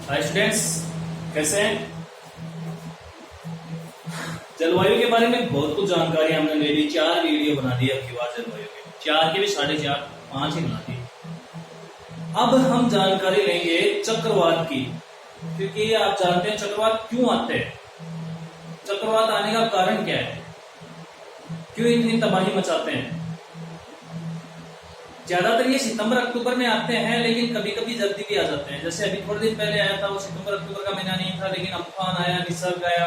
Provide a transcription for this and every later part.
Hi students, कैसे हैं? जलवायु के बारे में बहुत कुछ जानकारी हमने ले ली। 4 वीडियो बना दी अब की बार जलवायु के, 4 के भी 4.5 5 ही बना दी। अब हम जानकारी लेंगे चक्रवात की, क्योंकि आप जानते हैं चक्रवात क्यों आते हैं, चक्रवात आने का कारण क्या है, क्यों इतनी तबाही मचाते हैं। ज्यादातर ये सितंबर अक्टूबर में आते हैं, लेकिन कभी कभी जल्दी भी आ जाते हैं। जैसे अभी थोड़े दिन पहले आया था, वो सितंबर अक्टूबर का महीना नहीं था, लेकिन अम्फान आया, निसर्ग आया।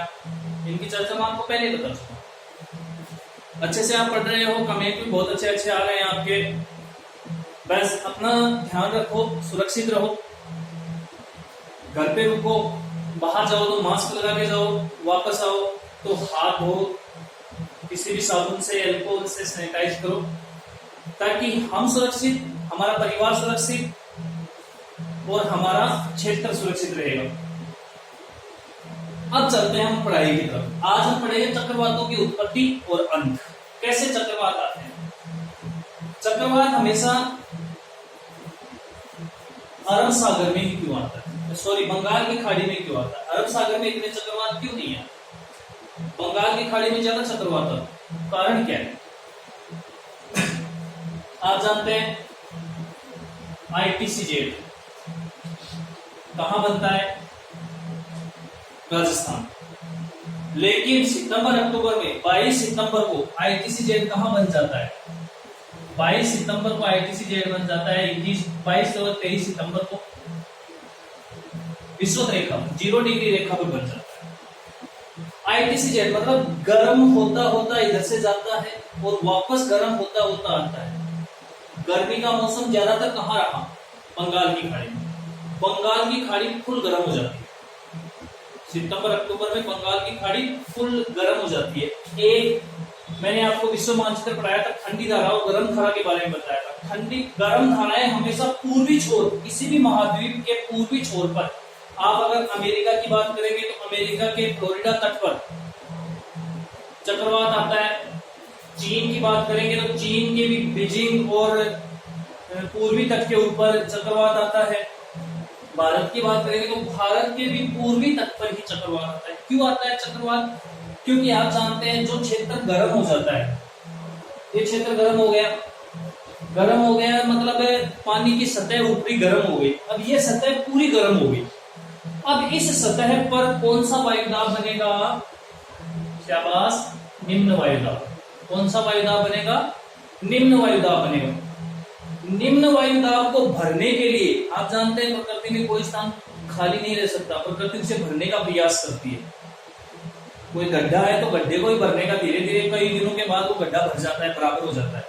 इनकी चर्चा मैं आपको पहले ही बता चुका। अच्छे से आप पढ़ रहे हो, कमेंट भी बहुत अच्छे अच्छे आ रहे हैं आपके। बस अपना ध्यान रखो, सुरक्षित रहो, घर पे रुको, बाहर जाओ तो मास्क लगा के जाओ, वापस आओ तो हाथ धो, किसी भी साबुन से, अल्कोहल से सैनिटाइज करो, ताकि हम सुरक्षित, हमारा परिवार सुरक्षित और हमारा क्षेत्र सुरक्षित रहेगा। अब चलते हैं हम पढ़ाई की तरफ। आज हम पढ़ेंगे चक्रवातों की उत्पत्ति और अंत, कैसे चक्रवात आते हैं। चक्रवात हमेशा अरब सागर में ही क्यों आता है, सॉरी बंगाल की खाड़ी में क्यों आता है। अरब सागर में इतने चक्रवात क्यों नहीं है, बंगाल की खाड़ी में ज्यादा चक्रवात आता है। कारण क्या है आप जानते हैं। ITCZ कहां बनता है, राजस्थान। लेकिन सितंबर अक्टूबर में 22 सितंबर को ITCZ कहां बन जाता है, 22 सितंबर को ITCZ बन जाता है। 22 और 23 सितंबर को विषुवत रेखा 0 डिग्री रेखा पर बन जाता है। ITCZ मतलब गर्म होता होता इधर से जाता है और वापस गर्म होता होता आता है। गर्मी का मौसम ज्यादातर कहां रहा, बंगाल की खाड़ी में। बंगाल की खाड़ी फुल गर्म हो जाती है सितंबर अक्टूबर में, बंगाल की खाड़ी फुल गर्म हो जाती है। एक मैंने आपको विश्व मानचित्र पढ़ाया था, ठंडी धारा और गर्म धारा के बारे में बताया था। ठंडी गर्म धाराएं हमेशा पूर्वी छोर, किसी भी महाद्वीप के पूर्वी छोर पर। आप अगर अमेरिका की बात करेंगे तो अमेरिका के फ्लोरिडा तट पर चक्रवात आता है। चीन की बात करेंगे तो चीन के भी बीजिंग और पूर्वी तट के ऊपर चक्रवात आता है। भारत की बात करेंगे तो भारत के भी पूर्वी तट पर ही चक्रवात आता है। क्यों आता है चक्रवात, क्योंकि आप जानते हैं जो क्षेत्र गर्म हो जाता है, ये क्षेत्र गर्म हो गया, गर्म हो गया मतलब पानी की सतह ऊपरी गर्म हो गई। अब ये सतह पूरी गर्म हो गई। अब इस सतह पर कौन सा वायुदाब बनेगा, शाबाश, निम्न वायुदाब। कौन सा वायुदाब बनेगा, निम्न वायुदाब बनेगा। निम्न वायुदाब को भरने के लिए आप जानते हैं प्रकृति में कोई स्थान खाली नहीं रह सकता, प्रकृति उसे भरने का प्रयास करती है। कोई गड्ढा है तो गड्ढे को ही भरने का, धीरे धीरे कई दिनों के बाद वो गड्ढा भर जाता है, बराबर हो जाता है।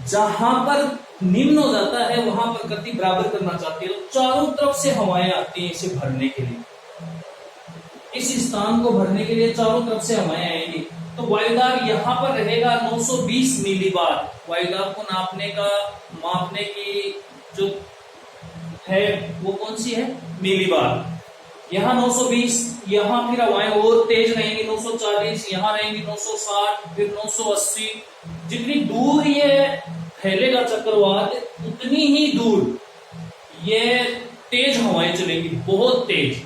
जहां पर निम्न हो जाता है वहां प्रकृति बराबर करना चाहती है, तो चारों तरफ से हवाएं आती हैं इसे भरने के लिए। इस स्थान को भरने के लिए चारों तरफ से हवाएं आएंगी। तो वायुदाब यहाँ पर रहेगा 920 मिलीबार। वायुदाब को नापने का, मापने की जो है वो कौन सी है, मिलीबार। यहाँ 920, यहाँ फिर हवाएं और तेज रहेंगी 940, यहाँ रहेंगी 960, फिर 980। जितनी दूर ये फैलेगा चक्रवात, उतनी ही दूर ये तेज हवाएं चलेंगी, बहुत तेज।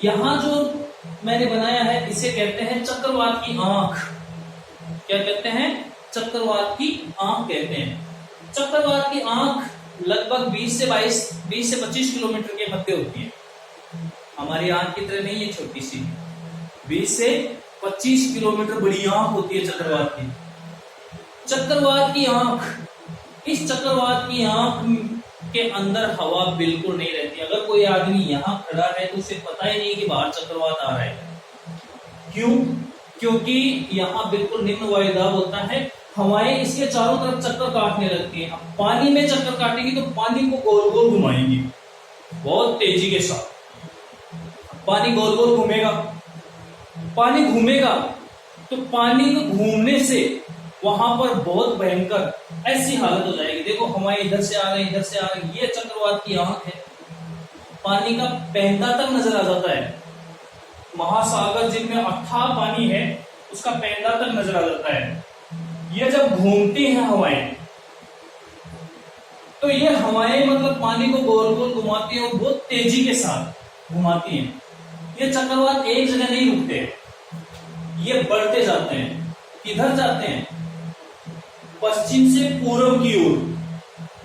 यहां जो मैंने बनाया है इसे कहते हैं चक्रवात की आंख। क्या कहते हैं, चक्रवात की आंख कहते हैं। चक्रवात की आंख लगभग 20 से 25 किलोमीटर के मध्य होती है। हमारी आंख की तरह नहीं है छोटी सी, 20 से 25 किलोमीटर बड़ी आंख होती है चक्रवात की। चक्रवात की आंख, इस चक्रवात की आंख के अंदर हवा बिल्कुल नहीं रहती। अगर कोई आदमी यहाँ खड़ा है तो उसे पता ही नहीं कि बाहर चक्रवात आ रहा है। क्यों, क्योंकि यहाँ बिल्कुल निम्न वायुदाब होता है, हवाएं इसके चारों तरफ चक्कर काटने लगती हैं। अब पानी में चक्कर काटेगी तो पानी को गोल गोल घुमाएंगी बहुत तेजी के साथ। पानी गोल गोल घूमेगा, पानी घूमेगा तो पानी को घूमने से वहां पर बहुत भयंकर ऐसी हालत हो जाएगी। देखो हवाएं इधर से आ रही, इधर से आ रही, ये चक्रवात की आंख है। पानी का पहनता तक नजर आ जाता है। महासागर जिनमें अथाह पानी है उसका पहनता तक नजर आ जाता है। ये जब घूमती हैं हवाएं तो ये हवाएं मतलब पानी को गोल गोल घुमाती है और बहुत तेजी के साथ घुमाती हैं। ये चक्रवात एक जगह नहीं रुकते, ये बढ़ते जाते हैं। किधर जाते हैं? पश्चिम से पूर्व की ओर।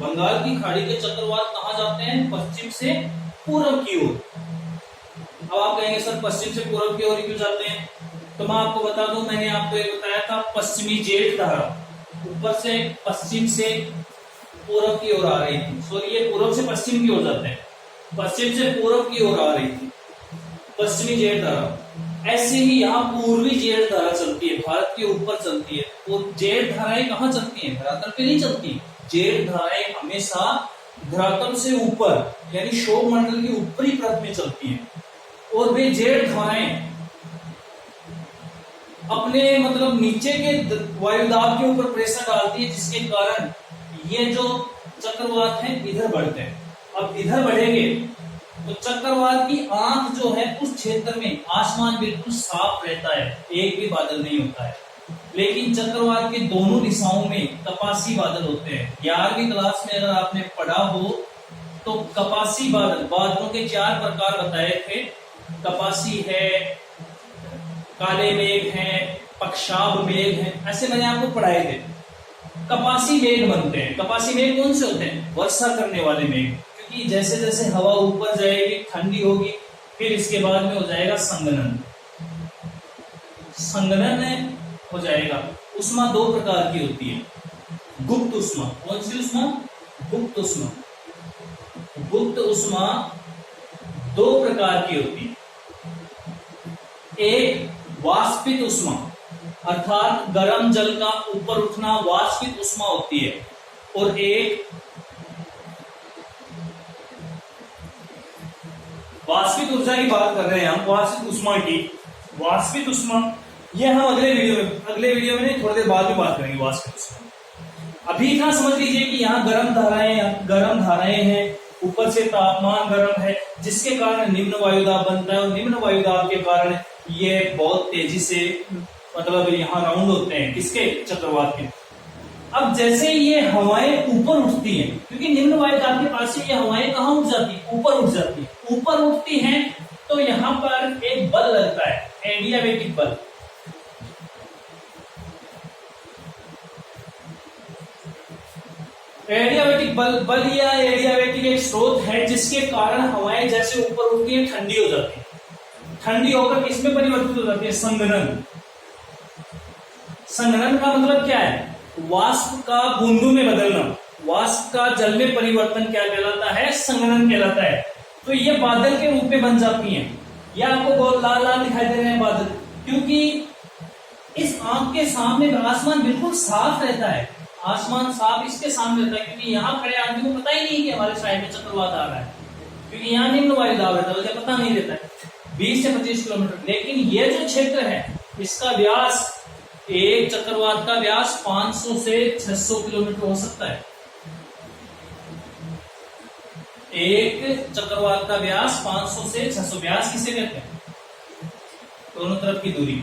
बंगाल की खाड़ी के चक्रवात कहां जाते हैं? पश्चिम से पूर्व की ओर। अब आप कहेंगे सर पश्चिम से पूर्व की ओर क्यों जाते हैं? तो मैं आपको बता दूं, मैंने आपको ये बताया था पश्चिमी जेठ धारा ऊपर से पश्चिम से पूर्व की ओर आ रही थी। सॉरी, ये पूर्व से पश्चिम की ओर जाते हैं, पश्चिम से पूर्व की ओर आ रही थी पश्चिमी जेठ धारा। ऐसे ही यहाँ पूर्वी जेठ धारा चलती है, भारत के ऊपर चलती है। और जेठ धाराएं कहाँ चलती हैं? धरातल पे नहीं चलती। जेठ धाराएं हमेशा धरातल से ऊपर यानी क्षोभ मंडल की ऊपरी परत में चलती हैं। और वे जेठ धाराएं अपने मतलब नीचे के वायुदाब के ऊपर प्रेशर डालती है, जिसके कारण ये जो चक्रवात है इधर बढ़ते हैं। अब इधर बढ़ेंगे तो चक्रवात की आंख जो है उस क्षेत्र में आसमान बिल्कुल साफ रहता है, एक भी बादल नहीं होता है। लेकिन चक्रवात के दोनों दिशाओं में कपासी बादल होते हैं। 11वीं क्लास में अगर आपने पढ़ा हो तो कपासी बादल, बादलों के 4 प्रकार बताए थे। कपासी है, काले मेघ हैं, पक्षाभ मेघ हैं, ऐसे मैंने आपको पढ़ाए थे। कपासी मेघ बनते हैं। कपासी मेघ कौन से होते हैं? वर्षा करने वाले मेघ, क्योंकि जैसे जैसे हवा ऊपर जाएगी ठंडी होगी, फिर इसके बाद में हो जाएगा संघनन। संघनन हो जाएगा। उष्मा 2 प्रकार की होती है, गुप्त उष्मा। कौन सी उष्मा? गुप्त उष्मा। गुप्त उष्मा 2 प्रकार की होती है। एक वाष्पित उष्मा, अर्थात गर्म जल का ऊपर उठना वाष्पित उष्मा होती है। और एक वाष्पित ऊर्जा की बात कर रहे हैं हम, वाष्पित उष्मा की। वाष्पित उष्मा ये हम अगले वीडियो में नहीं, थोड़ी देर बाद में बात करेंगे वाष्पित उष्मा। अभी इतना समझ लीजिए कि यहाँ गर्म धाराएं हैं, ऊपर से तापमान गर्म है, जिसके कारण निम्न वायुदाब बनता है। और निम्न वायुदाब के कारण ये बहुत तेजी से मतलब यहाँ राउंड होते हैं, किसके? चक्रवात के। अब जैसे ये हवाएं ऊपर उठती हैं, क्योंकि निम्न वायुदाब के पास से ये हवाएं कहाँ उठ जाती है? ऊपर उठ जाती है। ऊपर उठती हैं तो यहाँ पर एक बल लगता है, एडियाबैटिक बल। एडियाबैटिक बल या एडियाबैटिक एक स्रोत है, जिसके कारण हवाएं जैसे ऊपर उठती है ठंडी हो जाती है। ठंडी होकर किसमें परिवर्तित हो जाती है? संघनन। संघनन का मतलब क्या है? वाष्प का बूंदों में बदलना। वाष्प का जल में परिवर्तन क्या कहलाता है? संघनन कहलाता है। तो ये बादल के रूप में बन जाती हैं। ये आपको बहुत लाल लाल दिखाई दे रहे हैं बादल, क्योंकि इस आंख के सामने आसमान बिल्कुल साफ रहता है। आसमान साफ इसके सामने रहता है, क्योंकि यहाँ खड़े आदमी को पता ही नहीं कि हमारे साइड में चक्रवात आ रहा है, क्योंकि यहाँ निम्न वायुदाब रहता है, उसे पता नहीं रहता है। 20 से 25 किलोमीटर। लेकिन ये जो क्षेत्र है इसका व्यास, एक चक्रवात का व्यास 500 से 600 किलोमीटर हो सकता है। एक चक्रवात का व्यास 500 से 600। व्यास किसे कहते हैं? दोनों तरफ की दूरी।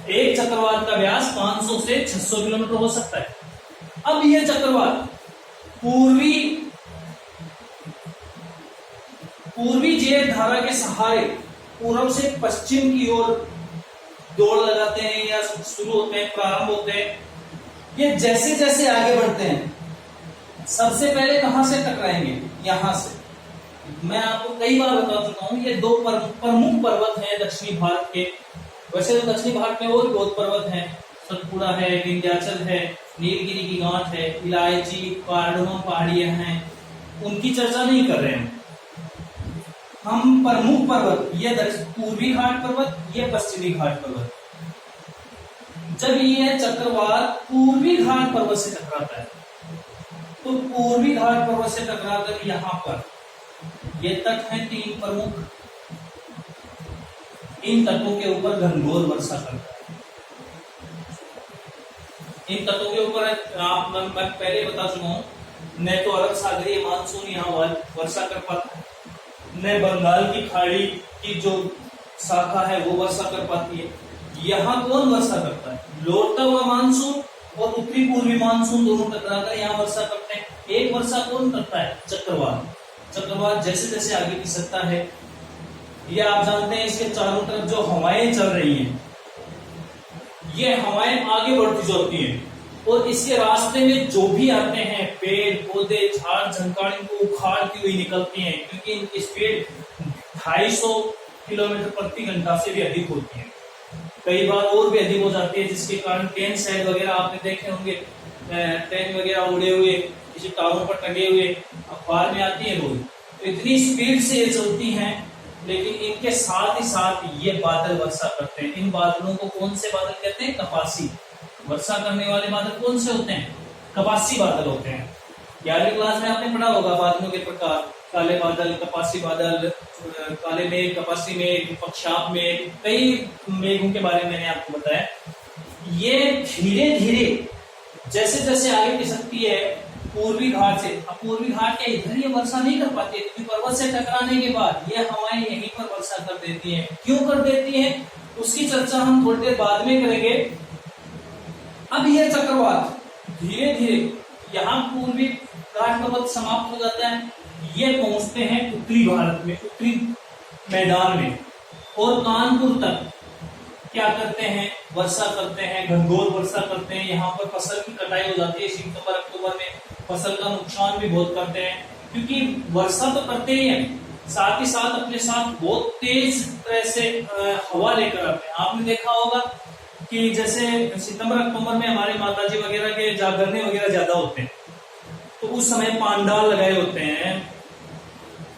एक चक्रवात का व्यास 500 से 600 किलोमीटर हो सकता है। अब यह चक्रवात पूर्वी जेठ धारा के सहारे पूर्व से पश्चिम की ओर दौड़ लगाते हैं या शुरू होते हैं, प्रारंभ होते हैं। ये जैसे जैसे आगे बढ़ते हैं, सबसे पहले कहां से टकराएंगे? यहां से। मैं आपको कई बार बता चुका हूं, ये 2 प्रमुख पर्वत हैं दक्षिणी भारत के। वैसे तो दक्षिणी भारत में और भी बहुत पर्वत हैं, सतपुड़ा है, विंध्याचल है, नीलगिरी की गांठ है, इलायची, कार्डमम पहाड़ियां हैं, उनकी चर्चा नहीं कर रहे हैं हम। प्रमुख पर्वत ये पूर्वी घाट पर्वत, ये पश्चिमी घाट पर्वत। जब ये चक्रवात पूर्वी घाट पर्वत से टकराता है, तो पूर्वी घाट पर्वत से टकराकर यहां पर ये तट है 3 प्रमुख। इन तटों के ऊपर घनघोर वर्षा करता है। इन तटों के ऊपर मैं पहले बता चुका हूं, न तो अरब सागरीय मानसून यहाँ वर्षा कर पाता है, न बंगाल की खाड़ी की जो शाखा है वो वर्षा कर पाती है। यहाँ कौन वर्षा करता है? लौटता हुआ मानसून और उत्तरी पूर्वी मानसून दोनों टकराकर यहाँ वर्षा करते हैं। एक वर्षा कौन करता है? चक्रवात। चक्रवात जैसे जैसे आगे खिसकता है, ये आप जानते हैं इसके चारों तरफ जो हवाएं चल रही हैं, ये हवाएं आगे बढ़ती जाती हैं और इसके रास्ते में जो भी आते हैं पेड़ पौधे झाड़ झंकार इनको उखाड़ती हुई निकलती हैं, क्योंकि इनकी स्पीड 250 किलोमीटर प्रति घंटा से भी अधिक होती है, कई बार और भी अधिक हो जाती है, जिसके कारण ट्रेन सेल वगैरह आपने देखे होंगे, ट्रेन वगैरह उड़े हुए किसी टावर पर टंगे हुए अखबार में आती है रोज। तो इतनी स्पीड से ये चलती हैं, लेकिन इनके साथ ही साथ ये बादल वर्षा करते हैं। इन बादलों को कौन से बादल कहते हैं? कपासी। वर्षा करने वाले बादल कौन से होते हैं? कपासी बादल होते हैं। 11वीं क्लास में आपने पढ़ा होगा बादलों के प्रकार, काले बादल, कपासी बादल, काले मेघ, कपासी मेघ, पक्षाप मेघ, कई मेघों के बारे में मैंने आपको बताया। ये धीरे धीरे जैसे जैसे आगे खिसकती है पूर्वी घाट से, अब पूर्वी घाट के इधर ये वर्षा नहीं कर पाती है, क्योंकि पर्वत से टकराने के बाद ये हवाएं यहीं पर वर्षा कर देती हैं। क्यों कर देती हैं उसकी चर्चा हम थोड़ी देर बाद में करेंगे। अब ये चक्रवात धीरे धीरे यहाँ पूर्वी घाट पर्वत समाप्त हो जाता है, ये पहुंचते हैं उत्तरी भारत में, उत्तरी मैदान में, और कानपुर तक क्या करते हैं? वर्षा करते हैं, घनघोर वर्षा करते हैं। यहाँ पर फसल की कटाई हो जाती है सितंबर अक्टूबर में, फसल का नुकसान भी बहुत करते हैं, क्योंकि वर्षा तो करते ही हैं, साथ ही साथ अपने साथ बहुत तेज तरह से हवा लेकर आते हैं। आपने देखा होगा कि जैसे सितंबर अक्टूबर में हमारे माताजी वगैरह के जागरने वगैरह ज्यादा होते हैं, तो उस समय पांडाल लगाए होते हैं,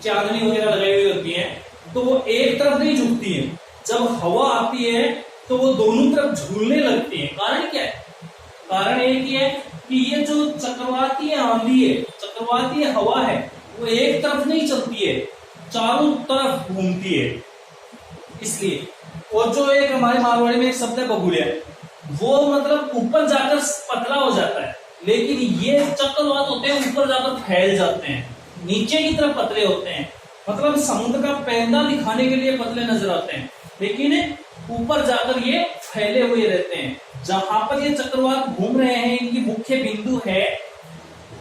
चांदनी वगैरह लगाई हुई होती है, तो वो एक तरफ नहीं झुकती है, जब हवा आती है तो वो दोनों तरफ झूलने लगती है। कारण क्या है? कारण एक ही है कि ये जो चक्रवाती आंधी है, चक्रवाती हवा है, वो एक तरफ नहीं चलती है, चारों तरफ घूमती है, इसलिए। और जो एक हमारे मारवाड़ी में एक शब्द है बगुलिया, वो मतलब ऊपर जाकर पतला हो जाता है, लेकिन ये चक्रवात होते हैं ऊपर जाकर फैल जाते हैं, नीचे की तरफ पतले होते हैं, मतलब समुद्र का पैंदा दिखाने के लिए पतले नजर आते हैं, लेकिन ऊपर जाकर ये फैले हुए रहते हैं। जहां पर ये चक्रवात घूम रहे हैं इनकी मुख्य बिंदु है,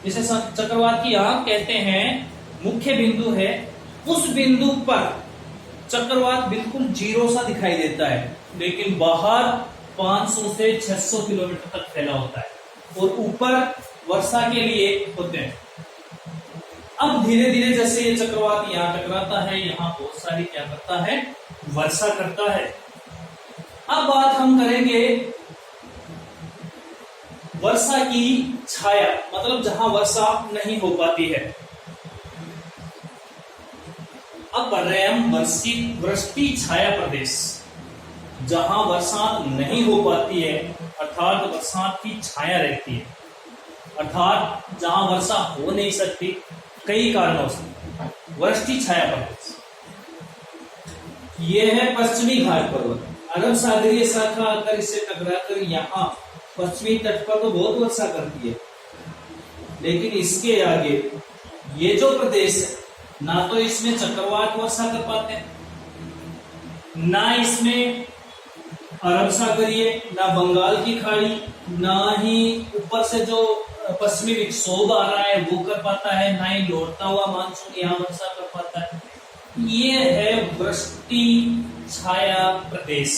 जिसे चक्रवात की आंख कहते हैं, मुख्य बिंदु है, उस बिंदु पर चक्रवात बिल्कुल जीरो सा दिखाई देता है, लेकिन बाहर 500 से 600 किलोमीटर तक फैला होता है, और ऊपर वर्षा के लिए होते हैं। अब धीरे धीरे जैसे ये चक्रवात यहाँ टकराता है, यहाँ बहुत सारी क्या करता है? वर्षा करता है। अब बात हम करेंगे वर्षा की छाया, मतलब जहां वर्षा नहीं हो पाती है। अब बढ़ रहे हम वृष्टि छाया प्रदेश, जहां वर्षा नहीं हो पाती है, अर्थात बरसात की छाया रहती है, अर्थात जहां वर्षा हो नहीं सकती कई कारणों से, वृष्टि छाया प्रदेश। यह है पश्चिमी घाट पर्वत, अरब सागरीय शाखा आकर इससे टकराकर यहाँ पश्चिमी तट पर तो बहुत वर्षा करती है, लेकिन इसके आगे ये जो प्रदेश है, ना तो इसमें चक्रवात वर्षा कर पाते हैं, ना इसमें अरब सागरीय, ना बंगाल की खाड़ी, ना ही ऊपर से जो पश्चिमी विक्षोभ आ रहा है वो कर पाता है, ना ही लौटता हुआ मानसून यहाँ वर्षा कर पाता है। ये है वृष्टि छाया प्रदेश।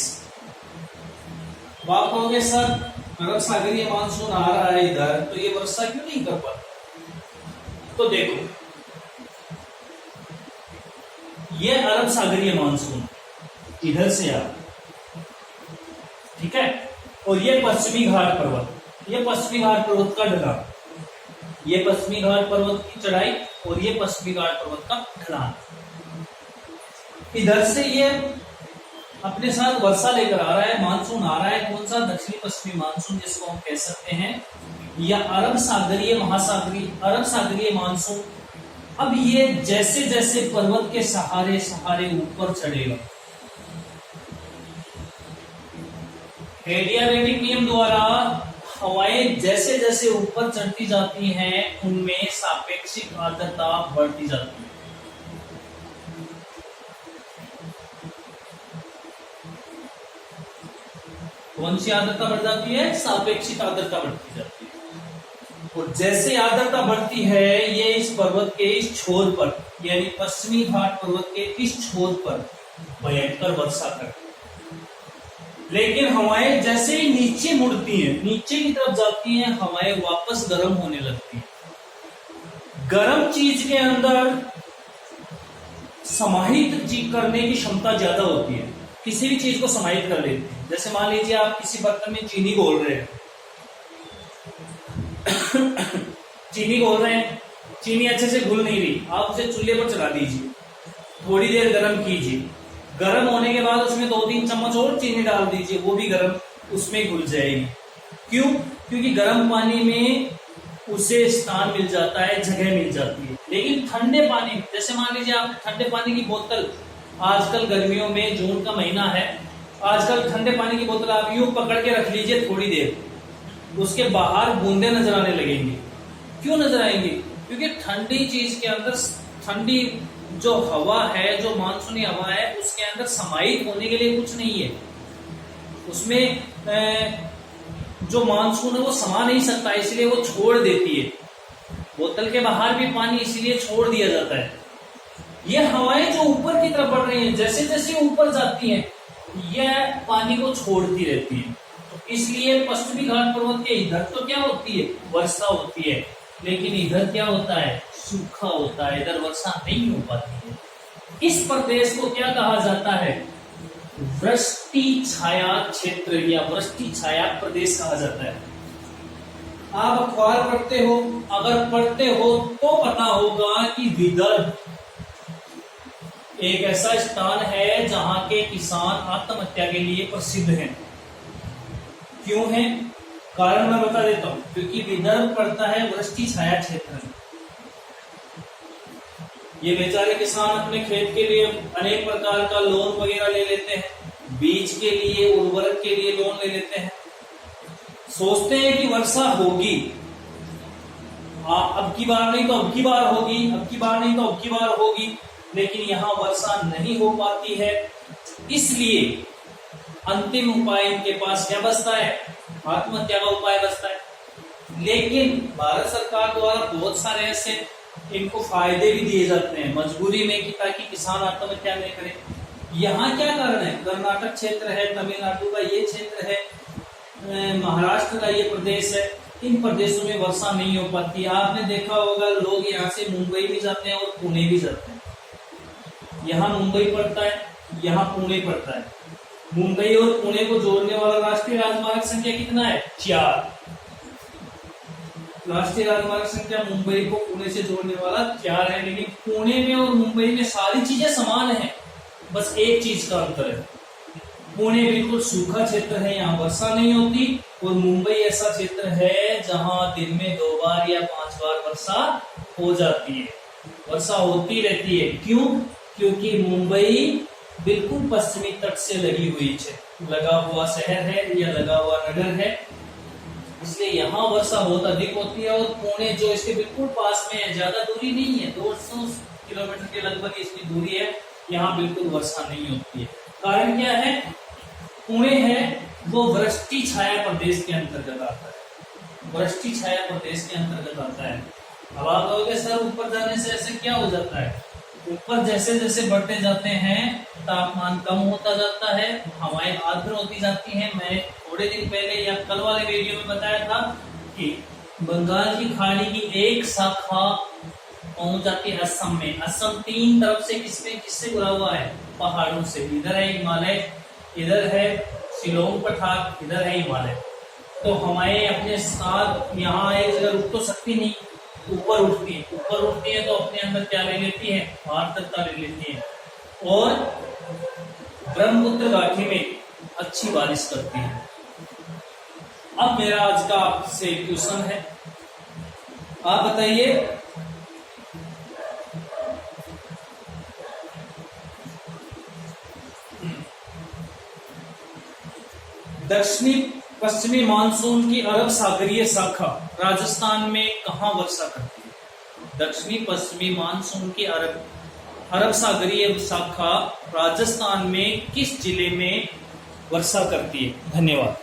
बात करोगे सर अरब सागरीय मानसून आ रहा है इधर, तो ये वर्षा क्यों नहीं कर पाता? तो देखो, ये अरब सागरीय मानसून इधर से आ, ठीक है, और ये पश्चिमी घाट पर्वत, ये पश्चिमी घाट पर्वत का ढलान, ये पश्चिमी घाट पर्वत की चढ़ाई और ये पश्चिमी घाट पर्वत का ढलान। इधर से ये अपने साथ वर्षा लेकर आ रहा है, मानसून आ रहा है। कौन सा? दक्षिणी पश्चिमी मानसून, जिसको हम कह सकते हैं, या अरब सागरीय महासागरीय, अरब सागरीय मानसून। अब ये जैसे जैसे पर्वत के सहारे सहारे ऊपर चढ़ेगा, एडियाबैटिक नियम द्वारा हवाएं जैसे जैसे ऊपर चढ़ती जाती हैं, उनमें सापेक्षिक आर्द्रता बढ़ती जाती है। कौन सी आर्द्रता बढ़ जाती है? सापेक्षिक आर्द्रता बढ़ती जाती है। और जैसे आर्द्रता बढ़ती है ये इस पर्वत के इस छोर पर यानी पश्चिमी घाट पर्वत के इस छोर पर भयंकर वर्षा करती है। लेकिन हवाएं जैसे ही नीचे मुड़ती हैं, नीचे की तरफ जाती हैं, हवाएं वापस गर्म होने लगती हैं। गर्म चीज के अंदर समाहित करने की क्षमता ज्यादा होती है, किसी भी चीज को समाहित कर लेती है। जैसे मान लीजिए आप किसी बर्तन में चीनी घोल रहे हैं चीनी घोल रहे हैं, चीनी अच्छे से घुल नहीं रही, आप उसे चूल्हे पर चला दीजिए, थोड़ी देर गर्म कीजिए। गर्म होने के बाद उसमें 2-3 चम्मच और चीनी डाल दीजिए, वो भी गर्म उसमें घुल जाएगी। क्यों? क्योंकि गर्म पानी में उसे स्थान मिल जाता है, जगह मिल जाती है। लेकिन ठंडे पानी, जैसे मान लीजिए आप ठंडे पानी की बोतल, आजकल गर्मियों में जून का महीना है, आजकल ठंडे पानी की बोतल आप यूं पकड़ के रख लीजिए थोड़ी देर, उसके बाहर बूंदे नजर आने लगेंगे। क्यों नजर आएंगे? क्योंकि ठंडी चीज के अंदर, ठंडी जो हवा है, जो मानसूनी हवा है, उसके अंदर समाहित होने के लिए कुछ नहीं है। उसमें जो मानसून है वो समा नहीं सकता, इसलिए वो छोड़ देती है। बोतल के बाहर भी पानी इसलिए छोड़ दिया जाता है। ये हवाएं जो ऊपर की तरफ बढ़ रही हैं, जैसे जैसे ऊपर जाती हैं, यह पानी को छोड़ती रहती है। तो इसलिए पश्चिमी घाट पर्वत के इधर तो क्या होती है? वर्षा होती है। लेकिन इधर क्या होता है? सूखा होता है, इधर वर्षा नहीं हो पाती है। इस प्रदेश को क्या कहा जाता है? वृष्टि छाया क्षेत्र या वृष्टि छाया प्रदेश कहा जाता है। आप अखबार पढ़ते हो, अगर पढ़ते हो तो पता होगा कि विदर्भ एक ऐसा स्थान है जहां के किसान आत्महत्या के लिए प्रसिद्ध हैं। क्यों है? कारण मैं बता देता हूं। क्योंकि विदर्भ पड़ता है वृष्टि छाया क्षेत्र में। ये बेचारे किसान अपने खेत के लिए अनेक प्रकार का लोन वगैरह ले लेते हैं, बीज के लिए, उर्वरक के लिए लोन ले लेते हैं, सोचते हैं कि वर्षा होगी, अब की बार नहीं तो अब की बार होगी, अब की बार नहीं तो अब की बार होगी, लेकिन यहाँ वर्षा नहीं हो पाती है। इसलिए अंतिम उपाय इनके पास क्या बचता है? आत्महत्या का उपाय बचता है। लेकिन भारत सरकार द्वारा बहुत सारे ऐसे इनको फायदे भी दिए जाते हैं मजबूरी में, कि ताकि किसान आत्महत्या नहीं करें। यहाँ क्या कारण है? कर्नाटक क्षेत्र है, तमिलनाडु का ये क्षेत्र है, महाराष्ट्र का ये प्रदेश है, इन प्रदेशों में वर्षा नहीं हो पाती। आपने देखा होगा लोग यहाँ से मुंबई भी जाते हैं और पुणे भी जाते हैं। यहाँ मुंबई पड़ता है, यहाँ पुणे पड़ता है। मुंबई और पुणे को जोड़ने वाला राष्ट्रीय राजमार्ग संख्या कितना है? 4। राष्ट्रीय राजमार्ग संख्या मुंबई को पुणे से जोड़ने वाला 4 है। लेकिन पुणे में और मुंबई में सारी चीजें समान है, बस एक चीज का अंतर है। पुणे बिल्कुल सूखा क्षेत्र है, यहाँ वर्षा नहीं होती, और मुंबई ऐसा क्षेत्र है जहां दिन में 2 बार या 5 बार वर्षा हो जाती है, वर्षा होती रहती है। क्यों? क्योंकि मुंबई बिल्कुल पश्चिमी तट से लगी हुई लगा हुआ शहर है या लगा हुआ नगर है, इसलिए यहाँ वर्षा बहुत अधिक होती है। और पुणे जो इसके बिल्कुल पास में है, ज्यादा दूरी नहीं है, 200 किलोमीटर के लगभग इसकी दूरी है, यहाँ बिल्कुल वर्षा नहीं होती है। कारण क्या है? पुणे है वो वृष्टि छाया प्रदेश के अंतर्गत आता है, वृष्टि छाया प्रदेश के अंतर्गत आता है। अब आप कहोगे सर ऊपर जाने से ऐसे क्या हो जाता है? ऊपर जैसे जैसे बढ़ते जाते हैं तापमान कम होता जाता है, हवाएं आर्द्र होती जाती हैं। मैं थोड़े दिन पहले या कल वाले वीडियो में बताया था कि बंगाल की खाड़ी की एक शाखा पहुंच जाती है असम में। असम 3 तरफ से किससे घुरा हुआ है? पहाड़ों से। इधर है हिमालय, इधर है शिलोंग पठार, इधर है हिमालय। तो हवाएं अपने साथ यहाँ एक जगह रुक तो सकती नहीं, ऊपर उठती है। ऊपर उठती है तो अपने अंदर क्या ले लेती है? आर्द्रता ले लेती है, और ब्रह्मपुत्र घाटी में अच्छी बारिश करती है। अब मेरा आज का आपसे क्वेश्चन है, आप बताइए दक्षिणी पश्चिमी मानसून की अरब सागरीय शाखा राजस्थान में कहां वर्षा करती है? दक्षिणी पश्चिमी मानसून की अरब सागरीय शाखा राजस्थान में किस जिले में वर्षा करती है? धन्यवाद।